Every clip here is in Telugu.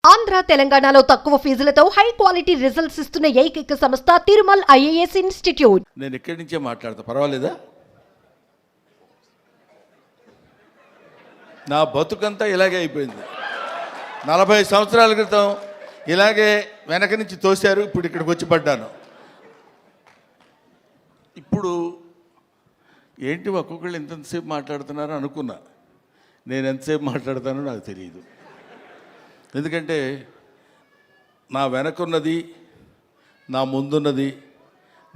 ఆంధ్ర తెలంగాణలో తక్కువ ఫీజులతో హై క్వాలిటీ రిజల్ట్స్ ఇస్తున్న ఏకైక సంస్థ తిరుమల్ ఐఏఎస్ ఇన్స్టిట్యూట్. నేను ఇక్కడి నుంచే మాట్లాడతా, పర్వాలేదా? నా బతుకంతా ఇలాగే అయిపోయింది. 40 సంవత్సరాల క్రితం ఇలాగే వెనక నుంచి తోశారు, ఇప్పుడు ఇక్కడికి వచ్చి పడ్డాను. ఇప్పుడు ఏంటి ఒక్కొక్కళ్ళు ఎంతసేపు మాట్లాడుతున్నారో అనుకున్నా. నేను ఎంతసేపు మాట్లాడతానో నాకు తెలియదు. ఎందుకంటే నా వెనకున్నది, నా ముందున్నది,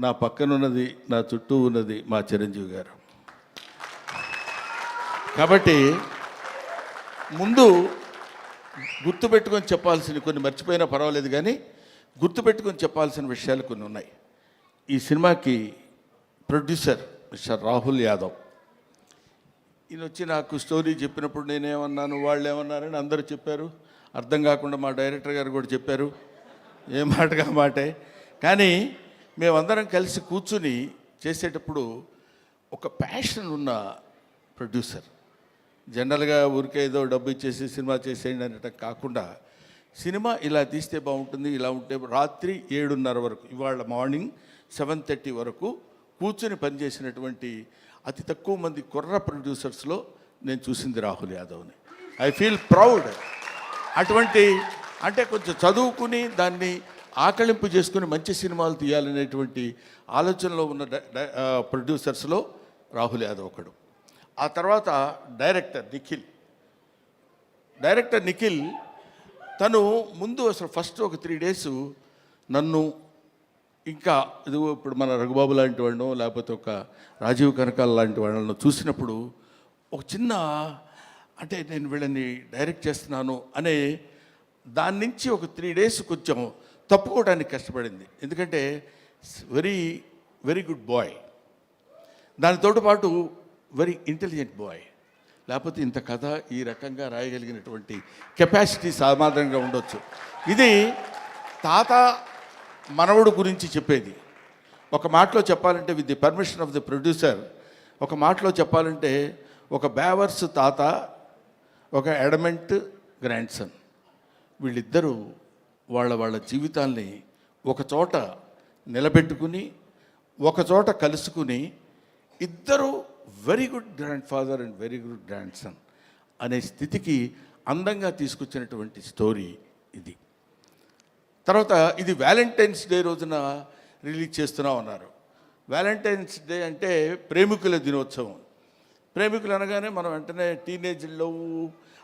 నా పక్కనున్నది, నా చుట్టూ ఉన్నది మా చిరంజీవి గారు. కాబట్టి ముందు గుర్తుపెట్టుకొని చెప్పాల్సిన కొన్ని మర్చిపోయినా పర్వాలేదు, కానీ గుర్తుపెట్టుకొని చెప్పాల్సిన విషయాలు కొన్ని ఉన్నాయి. ఈ సినిమాకి ప్రొడ్యూసర్ మిస్టర్ రాహుల్ యాదవ్. ఈయన వచ్చి నాకు స్టోరీ చెప్పినప్పుడు నేనేమన్నాను, వాళ్ళు ఏమన్నారని అందరూ చెప్పారు. అర్థం కాకుండా మా డైరెక్టర్ గారు కూడా చెప్పారు, ఏ మాటగా మాటే. కానీ మేమందరం కలిసి కూర్చుని చేసేటప్పుడు ఒక ప్యాషన్ ఉన్న ప్రొడ్యూసర్. జనరల్గా ఊరికే ఏదో డబ్బు ఇచ్చేసి సినిమా చేసేయండి అనటం కాకుండా, సినిమా ఇలా తీస్తే బాగుంటుంది, ఇలా ఉంటే రాత్రి 7:30 వరకు, ఇవాళ మార్నింగ్ 7:30 వరకు కూర్చుని పనిచేసినటువంటి అతి తక్కువ మంది కుర్ర ప్రొడ్యూసర్స్లో నేను చూసింది రాహుల్ యాదవ్ని. I feel proud. అటువంటి అంటే కొంచెం చదువుకుని దాన్ని ఆకళింపు చేసుకుని మంచి సినిమాలు తీయాలనేటువంటి ఆలోచనలో ఉన్న ప్రొడ్యూసర్స్లో రాహుల్ యాదవ్ ఒకడు. ఆ తర్వాత డైరెక్టర్ నిఖిల్ తను ముందు అసలు ఫస్ట్ ఒక 3 days నన్ను, ఇంకా ఇది ఇప్పుడు మన రఘుబాబు లాంటి వాళ్ళను, లేకపోతే ఒక రాజీవ్ కనకాల లాంటి వాళ్ళను చూసినప్పుడు ఒక చిన్న, అంటే నేను వీళ్ళని డైరెక్ట్ చేస్తున్నాను అనే దాని నుంచి ఒక 3 days కొంచెం తప్పుకోవడానికి కష్టపడింది. ఎందుకంటే వెరీ వెరీ గుడ్ బాయ్, దానితో పాటు వెరీ ఇంటెలిజెంట్ బాయ్. లేకపోతే ఇంత కథ ఈ రకంగా రాయగలిగినటువంటి కెపాసిటీ సామాన్యంగా ఉండొచ్చు. ఇది తాత మనవడు గురించి చెప్పేది. ఒక మాటలో చెప్పాలంటే, with the permission of the producer, ఒక మాటలో చెప్పాలంటే ఒక బేవర్స్ తాత, ఒక అడమెంట్ గ్రాండ్ సన్, వీళ్ళిద్దరూ వాళ్ళ జీవితాల్ని ఒక చోట నిలబెట్టుకుని, ఒక చోట కలుసుకుని, ఇద్దరు very good grand father and very good grand son అనే స్థితికి అందంగా తీసుకొచ్చినటువంటి స్టోరీ ఇది. తర్వాత ఇది వ్యాలంటైన్స్ డే రోజున రిలీజ్ చేస్తున్నాం అన్నారు. వ్యాలంటైన్స్ డే అంటే ప్రేమికుల దినోత్సవం. ప్రేమికులు అనగానే మనం వెంటనే టీనేజ్లో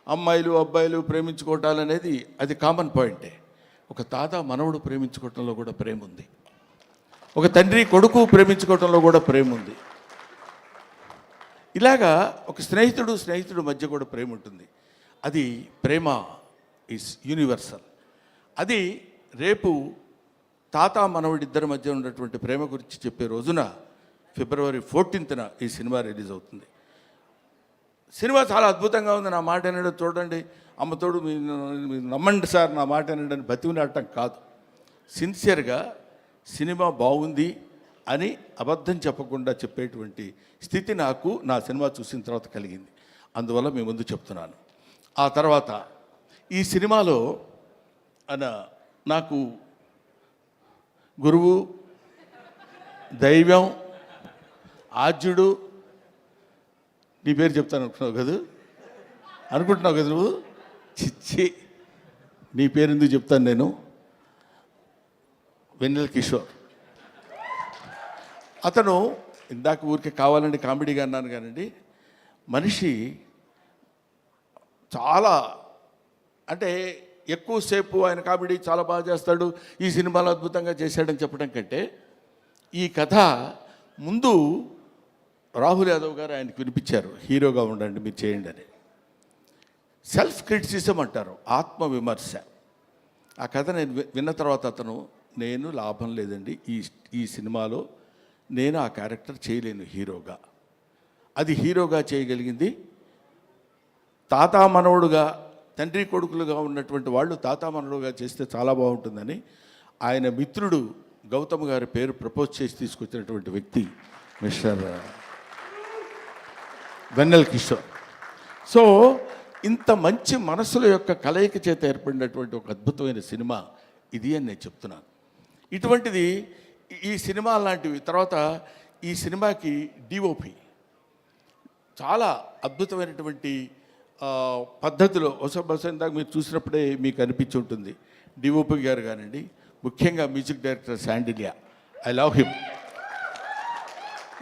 అమ్మాయిలు అబ్బాయిలు ప్రేమించుకోవటాలు అనేది అది కామన్ పాయింటే. ఒక తాత మనవడు ప్రేమించుకోవటంలో కూడా ప్రేమ ఉంది, ఒక తండ్రి కొడుకు ప్రేమించుకోవటంలో కూడా ప్రేమ ఉంది. ఇలాగా ఒక స్నేహితుడు మధ్య కూడా ప్రేమ ఉంటుంది. అది ప్రేమ ఈజ్ యూనివర్సల్. అది రేపు తాత మనవడిద్దరి మధ్య ఉన్నటువంటి ప్రేమ గురించి చెప్పే రోజున February 14th ఈ సినిమా రిలీజ్ అవుతుంది. సినిమా చాలా అద్భుతంగా ఉంది. నా మాట వినడం చూడండి, అమ్మతోడు మీరు నమ్మండి సార్, నా మాట వినడం బతికినట్టం కాదు. సిన్సియర్గా సినిమా బాగుంది అని అబద్ధం చెప్పకుండా చెప్పేటువంటి స్థితి నాకు నా సినిమా చూసిన తర్వాత కలిగింది. అందువల్ల మీ ముందు చెప్తున్నాను. ఆ తర్వాత ఈ సినిమాలో నాకు గురువు, దైవం, ఆద్యుడు, నీ పేరు చెప్తాను అనుకుంటున్నావు కదా నువ్వు? చిచ్చి, నీ పేరు ఎందుకు చెప్తాను నేను? వెన్నెల కిషోర్. అతను ఇందాక ఊరికే కావాలండి కామెడీగా అన్నాను కానండి, మనిషి చాలా, అంటే ఎక్కువసేపు ఆయన కామెడీ చాలా బాగా చేస్తాడు, ఈ సినిమాలో అద్భుతంగా చేశాడని చెప్పడం కంటే, ఈ కథ ముందు రాహుల్ యాదవ్ గారు ఆయనకు వినిపించారు, హీరోగా ఉండండి మీరు చేయండి అని. సెల్ఫ్ క్రిటిసిజం అంటారు, ఆత్మవిమర్శ. ఆ కథ నేను విన్న తర్వాత అతను, నేను లాభం లేదండి ఈ సినిమాలో నేను ఆ క్యారెక్టర్ చేయలేను హీరోగా. అది హీరోగా చేయగలిగింది తాత మనవడుగా, తండ్రి కొడుకులుగా ఉన్నటువంటి వాళ్ళు తాత మనవడుగా చేస్తే చాలా బాగుంటుందని ఆయన మిత్రుడు గౌతమ్ గారి పేరు ప్రపోజ్ చేసి తీసుకొచ్చినటువంటి వ్యక్తి మిస్టర్ వెన్నెల కిషోర్. సో ఇంత మంచి మనసుల యొక్క కలయిక చేత ఏర్పడినటువంటి ఒక అద్భుతమైన సినిమా ఇది అని నేను చెప్తున్నాను. ఇటువంటిది ఈ సినిమా లాంటివి. తర్వాత ఈ సినిమాకి డిఓపి చాలా అద్భుతమైనటువంటి పద్ధతిలో బహుశా ఇందాక మీరు చూసినప్పుడే మీకు అనిపించి ఉంటుంది. డిఓపి గారు కానివ్వండి, ముఖ్యంగా music director Sandilya, I love him.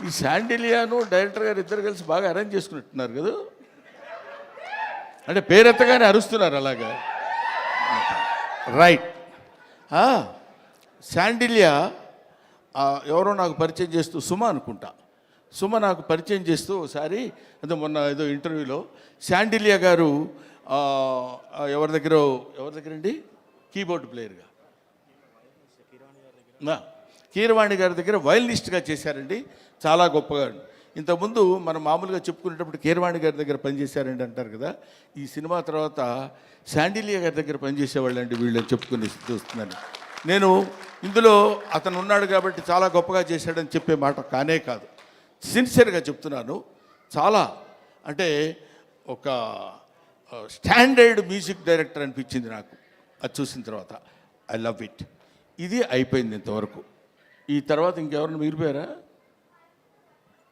ఈ శాండిలియాను డైరెక్టర్ గారు ఇద్దరు కలిసి బాగా అరేంజ్ చేసుకున్నట్టున్నారు కదా, అంటే పేరెత్తగానే అరుస్తున్నారు అలాగా. రైట్. శాండిలియా ఎవరో నాకు పరిచయం చేస్తూ, సుమ అనుకుంటా, సుమ నాకు పరిచయం చేస్తూ ఒకసారి అదే మొన్న ఏదో ఇంటర్వ్యూలో శాండిలియా గారు ఎవరి దగ్గరండి కీబోర్డ్ ప్లేయర్గా కీరవాణి గారి దగ్గర వయలినిస్ట్గా చేశారండి, చాలా గొప్పగా. ఇంతకుముందు మనం మామూలుగా చెప్పుకునేటప్పుడు కీరవాణి గారి దగ్గర పనిచేశారండి అంటారు కదా, ఈ సినిమా తర్వాత శాండిలియా గారి దగ్గర పనిచేసేవాళ్ళండి వీళ్ళని చెప్పుకుని చూస్తున్నాను నేను. ఇందులో అతను ఉన్నాడు కాబట్టి చాలా గొప్పగా చేశాడని చెప్పే మాట కానే కాదు, సిన్సియర్గా చెప్తున్నాను. చాలా అంటే ఒక స్టాండర్డ్ మ్యూజిక్ డైరెక్టర్ అనిపించింది నాకు అది చూసిన తర్వాత. I love it. ఇది అయిపోయింది ఇంతవరకు. ఈ తర్వాత ఇంకెవరిని మిగిలిపోయారా?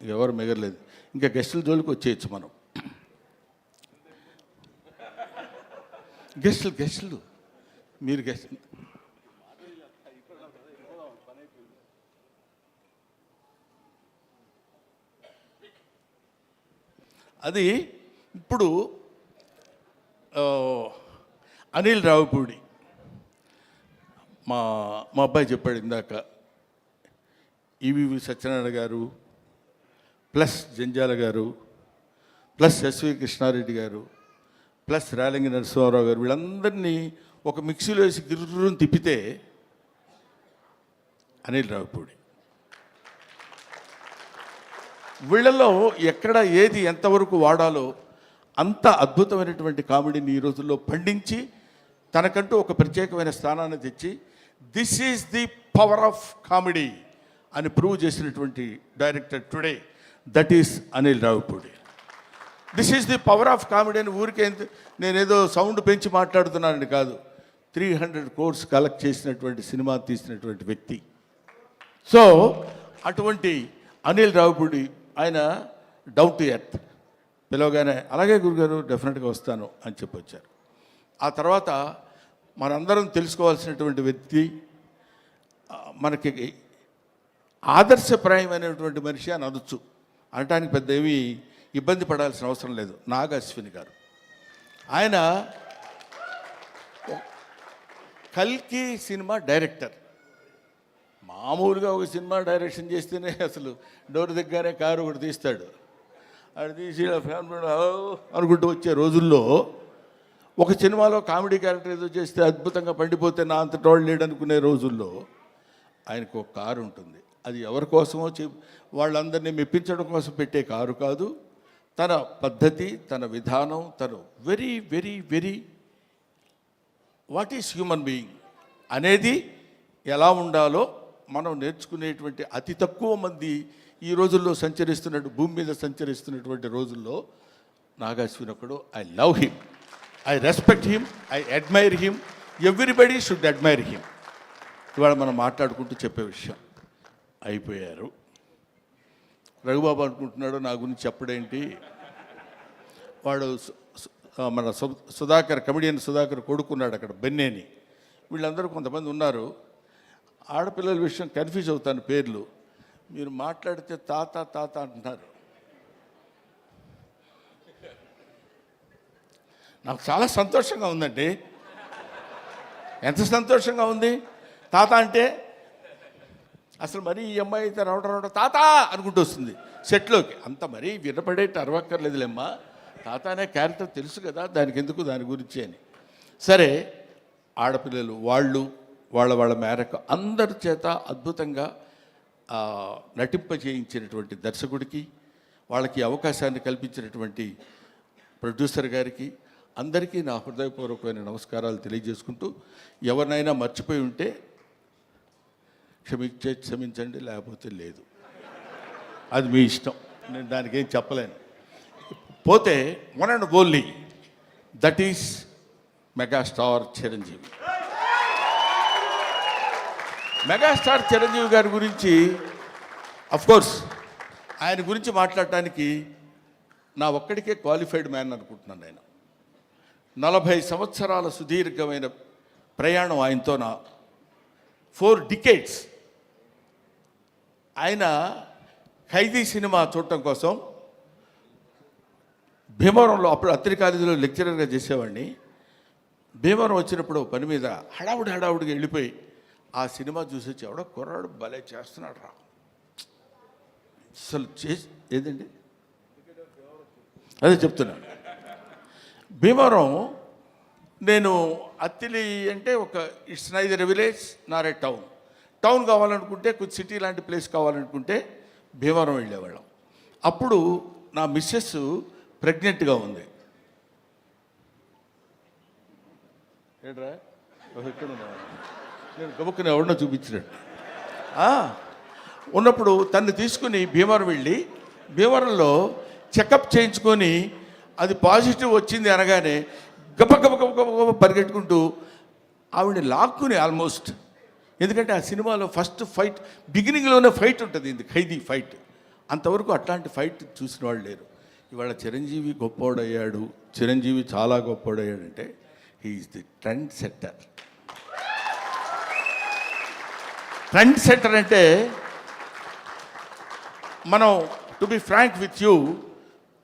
ఎవరు మిగలలేదు. ఇంకా గెస్టుల జోలికి వచ్చేయచ్చు మనం. గెస్టులు మీరు గెస్ట్ అది ఇప్పుడు అనిల్ రావిపూడి మా అబ్బాయి చెప్పాడు ఇందాక, ఈవీవి సత్యనారాయణ గారు ప్లస్ జంజాల గారు ప్లస్ ఎస్వి కృష్ణారెడ్డి గారు ప్లస్ రేలంగి నరసింహారావు గారు వీళ్ళందరినీ ఒక మిక్సీలో వేసి గిర్రుని తిప్పితే అనిల్ రావిపూడి. వీళ్ళలో ఎక్కడ ఏది ఎంతవరకు వాడాలో అంత అద్భుతమైనటువంటి కామెడీని ఈ రోజుల్లో పండించి తనకంటూ ఒక ప్రత్యేకమైన స్థానాన్ని తెచ్చి this is the power of comedy అని ప్రూవ్ చేసినటువంటి director today, that is Anil Ravipudi. This is the power of comedy అని ఊరికే నేనేదో సౌండ్ పెంచి మాట్లాడుతున్నానని కాదు, 300 crores కలెక్ట్ చేసినటువంటి సినిమా తీసినటువంటి వ్యక్తి. సో అటువంటి అనిల్ రావిపూడి ఆయన డౌన్ టు ఎర్త్, పిలవగానే అలాగే గురుగారు డెఫినెట్గా వస్తాను అని చెప్పొచ్చారు. ఆ తర్వాత మనందరం తెలుసుకోవాల్సినటువంటి వ్యక్తి, మనకి ఆదర్శప్రాయమైనటువంటి మనిషి అని అనొచ్చు, అనటానికి పెద్ద ఏమీ ఇబ్బంది పడాల్సిన అవసరం లేదు. నాగ అశ్విని గారు, ఆయన కల్కి సినిమా డైరెక్టర్. మామూలుగా ఒక సినిమా డైరెక్షన్ చేస్తేనే అసలు డోర్ దగ్గరే కారు ఒకటి తీస్తాడు, అది తీసి ఫ్యామిలీ అనుకుంటూ వచ్చే రోజుల్లో ఒక సినిమాలో కామెడీ క్యారెక్టర్ ఏదో చేస్తే అద్భుతంగా పండిపోతే నా అంత టోళ్ళు లేడు అనుకునే రోజుల్లో ఆయనకు ఒక కారు ఉంటుంది. అది ఎవరి కోసమో వాళ్ళందరినీ మెప్పించడం కోసం పెట్టే కారు కాదు, తన పద్ధతి, తన విధానం, తను very very very what is human being అనేది ఎలా ఉండాలో మనం నేర్చుకునేటువంటి అతి తక్కువ మంది ఈ రోజుల్లో భూమి మీద సంచరిస్తున్నటువంటి రోజుల్లో నాగాశ్విన్ ఒకడు. I love him, I respect him, I admire him, everybody should admire him. ఇవాళ మనం మాట్లాడుకుంటూ చెప్పే విషయం అయిపోయారు. రఘుబాబు అనుకుంటున్నాడు నా గురించి చెప్పడేంటి, వాడు మన సుధాకర్, కమెడియన్ సుధాకర్ కొడుకున్నాడు అక్కడ బెన్నేని. వీళ్ళందరూ కొంతమంది ఉన్నారు. ఆడపిల్లల విషయం కన్ఫ్యూజ్ అవుతాను పేర్లు, మీరు మాట్లాడితే తాత తాత అంటున్నారు. నాకు చాలా సంతోషంగా ఉందండి. ఎంత సంతోషంగా ఉంది తాత అంటే. అసలు మరీ ఈ అమ్మాయి అయితే రావడం తాత అనుకుంటూ వస్తుంది సెట్లోకి. అంత మరీ వినపడేట్టు అరవక్కర్లేదులేమ్మా, తాత అనే క్యారెక్టర్ తెలుసు కదా, దానికి ఎందుకు దాని గురించి అని. సరే, ఆడపిల్లలు వాళ్ళ మేరకు అందరి చేత అద్భుతంగా నటింపజేయించినటువంటి దర్శకుడికి, వాళ్ళకి అవకాశాన్ని కల్పించినటువంటి ప్రొడ్యూసర్ గారికి అందరికీ నా హృదయపూర్వకమైన నమస్కారాలు తెలియజేసుకుంటూ, ఎవరినైనా మర్చిపోయి ఉంటే క్షమించండి, లేకపోతే లేదు, అది మీ ఇష్టం, నేను దానికి ఏం చెప్పలేను. పోతే one and only that is megastar Chiranjeevi. Megastar Chiranjeevi గారి గురించి కోర్స్ ఆయన గురించి మాట్లాడటానికి నా ఒక్కడికే క్వాలిఫైడ్ మ్యాన్ అనుకుంటున్నాను. నేను 40 సంవత్సరాల సుదీర్ఘమైన ప్రయాణం ఆయనతో, నా 4 decades. ఆయన ఖైదీ సినిమా చూడటం కోసం భీమవరంలో, అప్పుడు అత్తిరి కాలేజీలో లెక్చరర్గా చేసేవాడిని. భీమవరం వచ్చినప్పుడు పని మీద హడావుడిగా వెళ్ళిపోయి ఆ సినిమా చూసి వచ్చి ఎవడో కుర్రాడు భలే చేస్తున్నాడు రా అసలు ఏదండి అదే చెప్తున్నాను. భీమవరం నేను అత్తిలి అంటే it's neither a village Nar a town కావాలనుకుంటే కొంచెం సిటీ లాంటి ప్లేస్ కావాలనుకుంటే భీమవరం వెళ్ళేవాళ్ళం. అప్పుడు నా మిస్సెస్ ప్రెగ్నెంట్గా ఉంది. ఏడ్రా ఎక్కడ ఉన్నా నేను గబుక్కుని ఎవరినో చూపించినట్టు ఉన్నప్పుడు తన్ని తీసుకుని భీమవరం వెళ్ళి భీమవరంలో చెకప్ చేయించుకొని అది పాజిటివ్ వచ్చింది అనగానే గబ పరిగెట్టుకుంటూ ఆవిడని లాక్కుని ఆల్మోస్ట్, ఎందుకంటే ఆ సినిమాలో ఫస్ట్ ఫైట్ బిగినింగ్లోనే ఫైట్ ఉంటుంది, ఇది ఖైదీ ఫైట్. అంతవరకు అట్లాంటి ఫైట్ చూసిన వాళ్ళు లేరు. ఇవాళ చిరంజీవి గొప్పోడయ్యాడు, చిరంజీవి చాలా గొప్పోడయ్యాడంటే he's the trend setter. Trend setter అంటే మనం to be frank with you,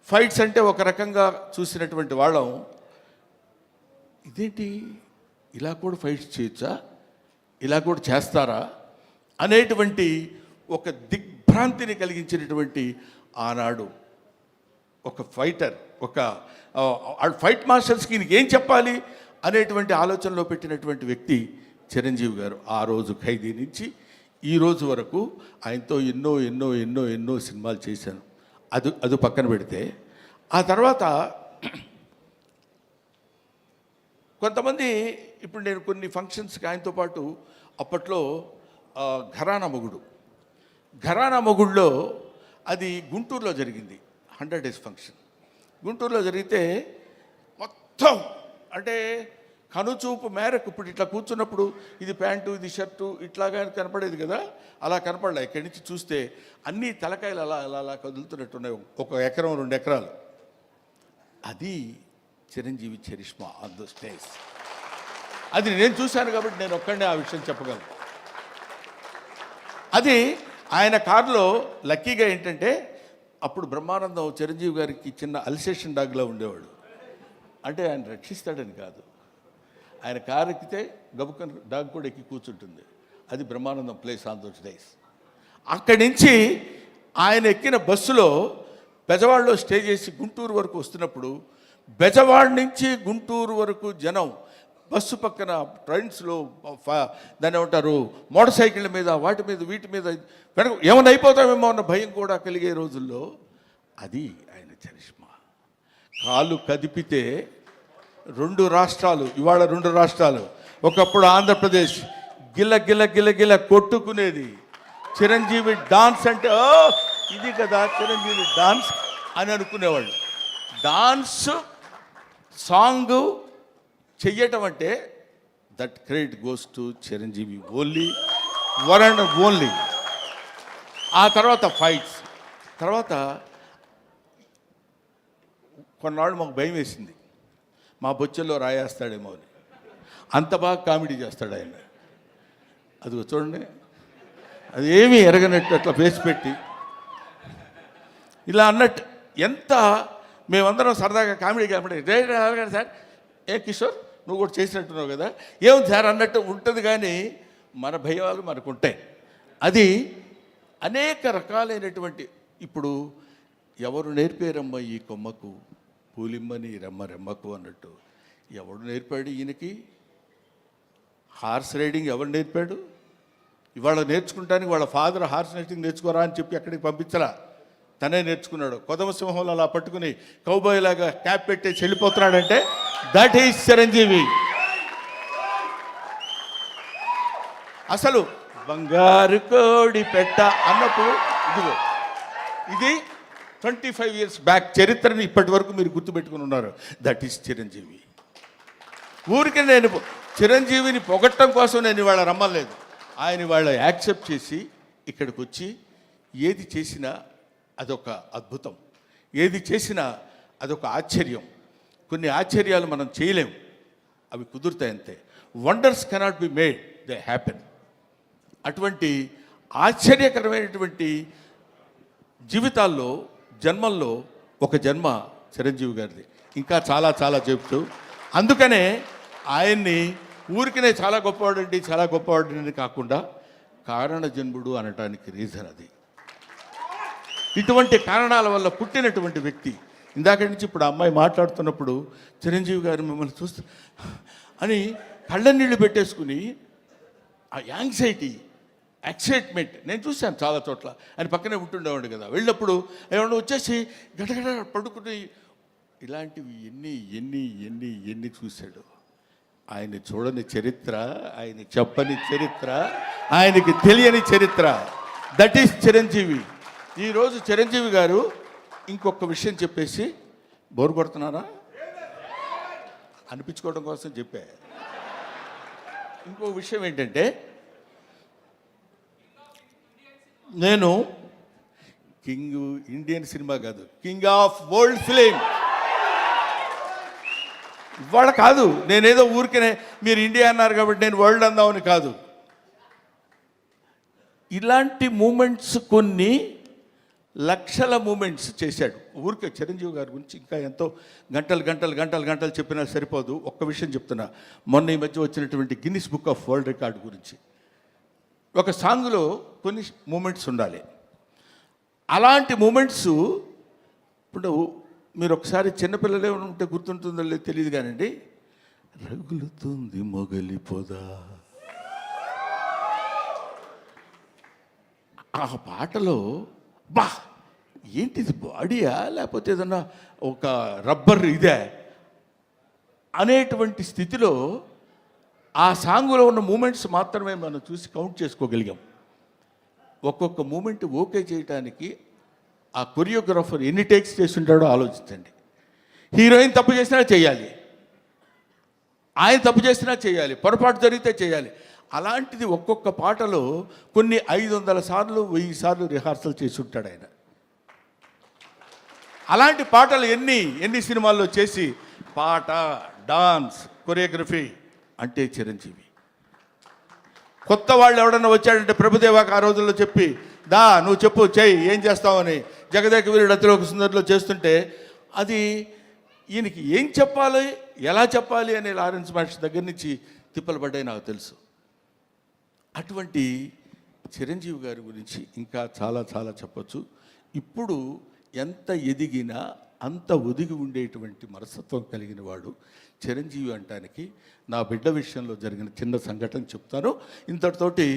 fights అంటే ఒక రకంగా చూసినటువంటి వాళ్ళం, ఇదేంటి ఇలా కూడా ఫైట్స్ చేయొచ్చా, ఇలా కూడా చేస్తారా అనేటువంటి ఒక దిగ్భ్రాంతిని కలిగించినటువంటి ఆనాడు ఒక ఫైటర్, ఫైట్ మాస్టర్స్కి ఈయనకి ఏం చెప్పాలి అనేటువంటి ఆలోచనలో పెట్టినటువంటి వ్యక్తి చిరంజీవి గారు. ఆ రోజు ఖైదీ నుంచి ఈ రోజు వరకు ఆయనతో ఎన్నో ఎన్నో ఎన్నో ఎన్నో సినిమాలు చేశాను. అది పక్కన పెడితే ఆ తర్వాత కొంతమంది, ఇప్పుడు నేను కొన్ని ఫంక్షన్స్కి ఆయనతో పాటు అప్పట్లో ఘరానా మొగుడులో అది గుంటూరులో జరిగింది, 100 days ఫంక్షన్ గుంటూరులో జరిగితే మొత్తం అంటే కనుచూపు మేరకు, ఇప్పుడు ఇట్లా కూర్చున్నప్పుడు ఇది ప్యాంటు ఇది షర్టు ఇట్లాగా కనపడేది కదా, అలా కనపడలే. ఇక్కడి నుంచి చూస్తే అన్ని తలకాయలు అలా అలా అలా కదులుతున్నట్టున్నాయి, 1 ఎకరం 2 ఎకరాలు. అది Chiranjeevi charisma on the stage. అది నేను చూశాను కాబట్టి నేను ఒక్కడే ఆ విషయం చెప్పగలను. అది ఆయన కారులో లక్కీగా ఏంటంటే అప్పుడు బ్రహ్మానందం చిరంజీవి గారికి చిన్న అల్సేషన్ డాగ్లో ఉండేవాడు. అంటే ఆయన రక్షిస్తాడని కాదు, ఆయన కారు ఎక్కితే గబుక్కని డాగ్ కూడా ఎక్కి కూర్చుంటుంది. అది Brahmanandam place on those days. అక్కడి నుంచి ఆయన ఎక్కిన బస్సులో బెజవాడలో స్టే చేసి గుంటూరు వరకు వస్తున్నప్పుడు, బెజవాడ నుంచి గుంటూరు వరకు జనం బస్సు పక్కన ట్రైన్స్లో దాన్ని ఏమంటారు మోటార్ సైకిళ్ళ మీద వాటి మీద వీటి మీద వెనక ఏమైనా అయిపోతామేమో అన్న భయం కూడా కలిగే రోజుల్లో అది ఆయన చరిష్మా. కాలు కదిపితే 2 రాష్ట్రాలు, ఇవాళ 2 రాష్ట్రాలు, ఒకప్పుడు ఆంధ్రప్రదేశ్ గిల్ల గిల్ల గిల్ల గిల్ల కొట్టుకునేది. చిరంజీవి డాన్స్ అంటే ఇది కదా చిరంజీవి డాన్స్ అని అనుకునేవాళ్ళు. డాన్స్ సాంగ్ చెయ్యటం అంటే that credit goes to Chiranjeevi only, one and only. ఆ తర్వాత ఫైట్స్, తర్వాత కొన్నాళ్ళు మాకు భయం వేసింది, మా బొచ్చల్లో రాయేస్తాడేమో అని. అంత బాగా కామెడీ చేస్తాడు ఆయన. అది చూడండి, అది ఏమీ ఎరగనట్టు అట్లా ఫేస్ పెట్టి ఇలా అన్నట్టు, ఎంత మేమందరం సరదాగా కామెడీ సార్ ఏ కిషోర్ నువ్వు కూడా చేసినట్టున్నావు కదా, ఏముంది సార్ అన్నట్టు ఉంటుంది. కానీ మన భయాలు మనకు ఉంటాయి. అది అనేక రకాలైనటువంటి, ఇప్పుడు ఎవరు నేర్పారమ్మ ఈ కొమ్మకు పూలిమ్మని రెమ్మకు అన్నట్టు, ఎవడు నేర్పాడు ఈయనకి హార్స్ రైడింగ్? ఎవరు నేర్పాడు? ఇవాళ నేర్చుకుంటానికి వాళ్ళ ఫాదర్ హార్స్ రైడింగ్ నేర్చుకోరా అని చెప్పి అక్కడికి పంపించరా, తనే నేర్చుకున్నాడు. కొదమసింహంలో అలా పట్టుకుని కౌబాయ్ లాగా క్యాప్ పెట్టేసి వెళ్ళిపోతున్నాడంటే దట్ ఈజ్ చిరంజీవి. అసలు బంగారు కోడి పెట్ట అన్నప్పుడు ఇదిగో ఇది 25 years బ్యాక్ చరిత్రని ఇప్పటి వరకు మీరు గుర్తుపెట్టుకుని ఉన్నారు. That is Chiranjeevi. ఊరికే నేను చిరంజీవిని పొగట్టం కోసం నేను ఇవాళ రమ్మలేదు. ఆయన ఇవాళ యాక్సెప్ట్ చేసి ఇక్కడికి వచ్చి ఏది చేసినా అదొక అద్భుతం, ఏది చేసినా అదొక ఆశ్చర్యం. కొన్ని ఆశ్చర్యాలు మనం చేయలేము, అవి కుదురుతాయి అంతే. Wonders cannot be made, they happen. అటువంటి ఆశ్చర్యకరమైనటువంటి జీవితాల్లో జన్మల్లో ఒక జన్మ చిరంజీవి గారిది. ఇంకా చాలా చాలా చెప్తూ, అందుకనే ఆయన్ని ఊరికనే చాలా గొప్పవాడండి చాలా గొప్పవాడని కాకుండా కారణ జన్ముడు అనటానికి రీజన్ అది. ఇటువంటి కారణాల వల్ల పుట్టినటువంటి వ్యక్తి. ఇందాక నుంచి ఇప్పుడు అమ్మాయి మాట్లాడుతున్నప్పుడు చిరంజీవి గారు మిమ్మల్ని చూస్తూ అని కళ్ళ నీళ్ళు పెట్టేసుకుని ఆ యాంగ్జైటీ, ఎక్సైట్మెంట్ నేను చూశాను చాలా చోట్ల. ఆయన పక్కనే ఉంటుండేవాడు కదా, వెళ్ళినప్పుడు ఏమన్నా వచ్చేసి గడగడ పడుకుని ఇలాంటివి ఎన్ని ఎన్ని ఎన్ని ఎన్ని చూశాడు. ఆయన చూడని చరిత్ర, ఆయన చెప్పని చరిత్ర, ఆయనకి తెలియని చరిత్ర. That is Chiranjeevi. ఈరోజు చిరంజీవి గారు ఇంకొక విషయం చెప్పేసి బోరు కొడుతున్నారా అనిపించుకోవడం కోసం చెప్పా. ఇంకో విషయం ఏంటంటే, నేను కింగ్ ఇండియన్ సినిమా కాదు, కింగ్ ఆఫ్ వరల్డ్ ఫిలిం ఇవాళ కాదు. నేనేదో ఊరికనే మీరు ఇండియా అన్నారు కాబట్టి నేను వరల్డ్ అందామని కాదు. ఇలాంటి మూమెంట్స్ కొన్ని లక్షల మూమెంట్స్ చేశాడు. ఊరికే చిరంజీవి గారి గురించి ఇంకా ఎంతో గంటలు గంటలు గంటలు గంటలు చెప్పినా సరిపోదు. ఒక్క విషయం చెప్తున్నా, మొన్న ఈ మధ్య వచ్చినటువంటి Guinness book of world record గురించి. ఒక సాంగ్లో కొన్ని మూమెంట్స్ ఉండాలి. అలాంటి మూమెంట్స్ ఇప్పుడు మీరు ఒకసారి చిన్నపిల్లలే ఉంటే గుర్తుంటుందో లేదో తెలియదు కానండి, రగులుతుంది మొగలి పొద, ఆ పాటలో బా ఏంటిది బాడీయా లేకపోతే ఏదన్నా ఒక రబ్బర్ ఇదే అనేటువంటి స్థితిలో ఆ సాంగులో ఉన్న మూమెంట్స్ మాత్రమే మనం చూసి కౌంట్ చేసుకోగలిగాం. ఒక్కొక్క మూమెంట్ ఓకే చేయడానికి ఆ కొరియోగ్రాఫర్ ఎన్ని టేక్స్ చేస్తుంటాడో ఆలోచించండి. హీరోయిన్ తప్పు చేసినా చేయాలి, ఆయన తప్పు చేసినా చేయాలి, పొరపాటు జరిగితే చేయాలి. అలాంటిది ఒక్కొక్క పాటలో కొన్ని 500 సార్లు 1000 సార్లు రిహార్సల్ చేసి ఉంటాడు ఆయన. అలాంటి పాటలు ఎన్ని సినిమాల్లో చేసి పాట, డాన్స్, కొరియోగ్రఫీ అంటే చిరంజీవి. కొత్త వాళ్ళు ఎవడన్నా వచ్చాడంటే ప్రభుదేవాకి ఆ రోజుల్లో చెప్పి దా నువ్వు చెప్పు చెయ్యి ఏం చేస్తావని జగదేక వీరుడు అతిలోక సుందరిలో చేస్తుంటే అది ఈయనకి ఏం చెప్పాలి ఎలా చెప్పాలి అనే లారెన్స్ మాస్టర్ దగ్గర నుంచి తిప్పలు పడ్డాయి నాకు తెలుసు. అటువంటి చిరంజీవి గారి గురించి ఇంకా చాలా చాలా చెప్పచ్చు. ఇప్పుడు ఎంత ఎదిగినా అంత ఒదిగి ఉండేటువంటి మనస్తత్వం కలిగిన వాడు చిరంజీవి అంటానికి నా బిడ్డ విషయంలో జరిగిన చిన్న సంఘటన చెప్తాను. ఇంతటితోటి